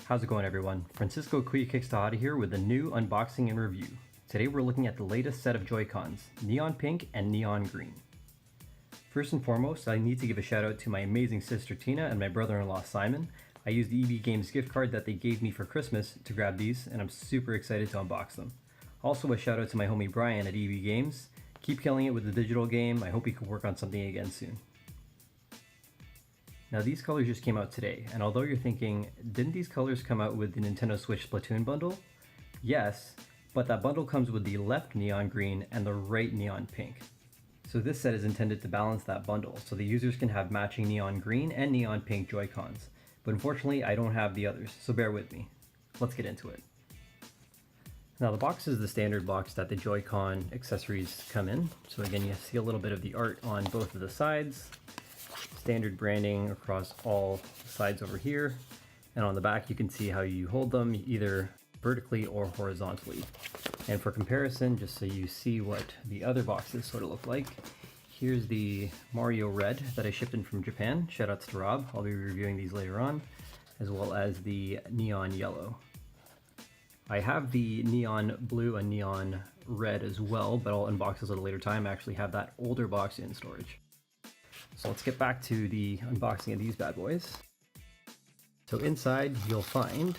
How's it going, everyone? Francisco Kixtahada here with a new unboxing and review. Today we're looking at the latest set of Joy-Cons, Neon Pink and Neon Green. First and foremost, I need to give a shout out to my amazing sister Tina and my brother-in-law Simon. I used the EB Games gift card that they gave me for Christmas to grab these, and I'm super excited to unbox them. Also a shout out to my homie Brian at EB Games. Keep killing it with the digital game. I hope we can work on something again soon. Now these colors just came out today, and although you're thinking, didn't these colors come out with the Nintendo Switch Splatoon bundle? Yes, but that bundle comes with the left neon green and the right neon pink. So this set is intended to balance that bundle, so the users can have matching neon green and neon pink Joy-Cons. But unfortunately, I don't have the others, so bear with me. Let's get into it. Now the box is the standard box that the Joy-Con accessories come in. So again, you see a little bit of the art on both of the sides. Standard branding across all sides over here, and on the back you can see how you hold them either vertically or horizontally. And for comparison, just so you see what the other boxes sort of look like, here's the Mario Red that I shipped in from Japan. Shoutouts to Rob, I'll be reviewing these later on, as well as the Neon Yellow. I have the Neon Blue and Neon Red as well, but I'll unbox those at a later time. I actually have that older box in storage. So let's get back to the unboxing of these bad boys. So inside you'll find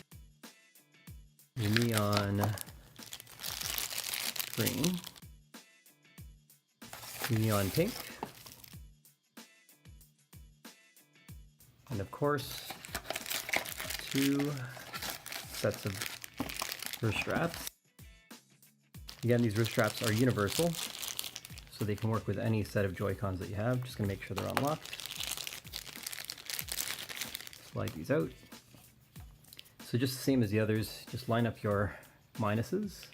the neon green, the neon pink, and of course two sets of wrist straps. Again, these wrist straps are universal, so they can work with any set of Joy-Cons that you have. Just gonna make sure they're unlocked. Slide these out. So just the same as the others, just line up your minuses,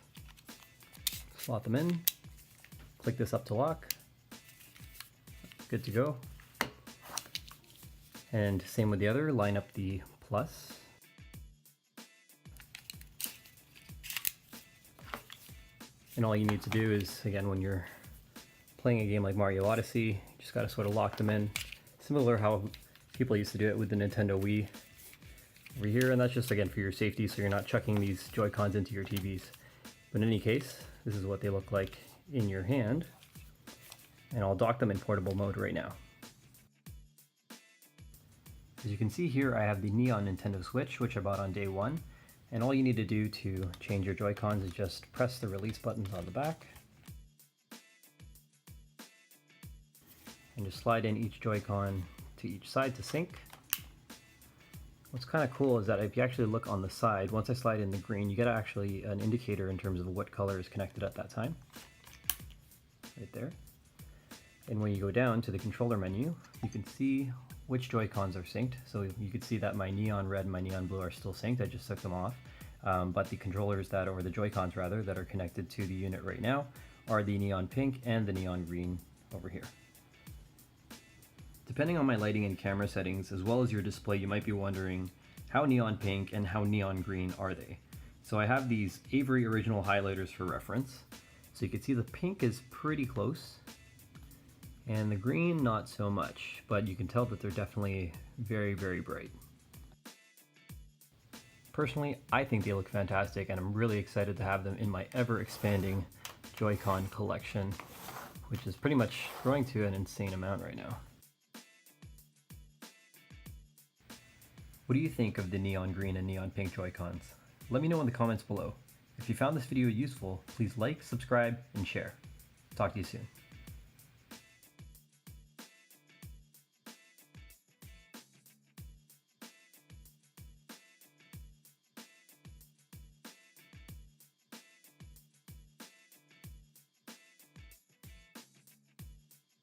slot them in, click this up to lock, good to go. And same with the other, line up the plus. And all you need to do is, again, when you're playing a game like Mario Odyssey, you just gotta sort of lock them in. Similar how people used to do it with the Nintendo Wii over here, and that's just again for your safety so you're not chucking these Joy-Cons into your TVs. But in any case, this is what they look like in your hand, and I'll dock them in portable mode right now. As you can see here, I have the Neon Nintendo Switch, which I bought on day one, and all you need to do to change your Joy-Cons is just press the release buttons on the back, and just slide in each Joy-Con to each side to sync. What's kind of cool is that if you actually look on the side, once I slide in the green, you get actually an indicator in terms of what color is connected at that time. Right there. And when you go down to the controller menu, you can see which Joy-Cons are synced. So you can see that my Neon Red and my Neon Blue are still synced. I just took them off. But the controllers that, or the Joy-Cons rather, that are connected to the unit right now are the Neon Pink and the Neon Green over here. Depending on my lighting and camera settings, as well as your display, you might be wondering how neon pink and how neon green are they? So I have these Avery original highlighters for reference. So you can see the pink is pretty close, and the green not so much, but you can tell that they're definitely very, very bright. Personally, I think they look fantastic, and I'm really excited to have them in my ever-expanding Joy-Con collection, which is pretty much growing to an insane amount right now. What do you think of the neon green and neon pink Joy-Cons? Let me know in the comments below. If you found this video useful, please like, subscribe, and share. Talk to you soon.